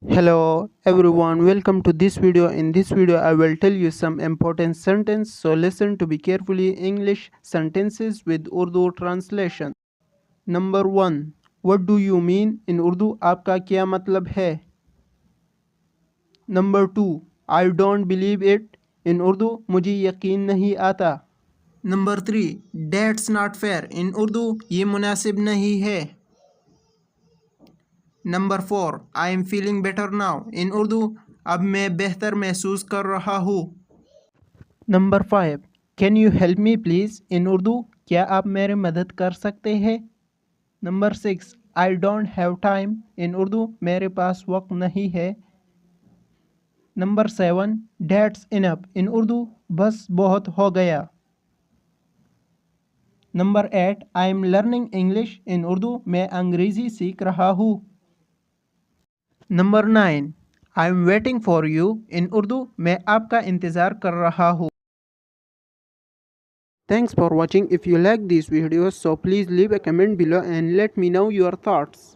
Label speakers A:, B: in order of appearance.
A: Hello everyone, welcome to this video. In this video I will tell you some important sentence, so listen to be carefully. English sentences with Urdu translation. Number 1. What do you mean? In Urdu आपका क्या मतलब है? Number 2. I don't believe it. In Urdu मुझे यकीन नहीं आता. Number 3. That's not fair. In Urdu ये मुनासिब नहीं है. Number 4. I am feeling better now. In Urdu अब मैं बेहतर महसूस कर रहा हूँ. Number 5. Can you help me please. In Urdu क्या आप मेरी मदद कर सकते हैं. Number 6. I don't have time. In Urdu मेरे पास वक्त नहीं है. Number 7. That's enough. In Urdu बस बहुत हो गया. Number 8. I am learning English. In Urdu मैं अंग्रेज़ी सीख रहा हूँ. Number 9. I am waiting for you. In Urdu मैं आपका इंतज़ार कर रहा हूँ. Thanks for watching. If you like these videos, so please leave a comment below and let me know your thoughts.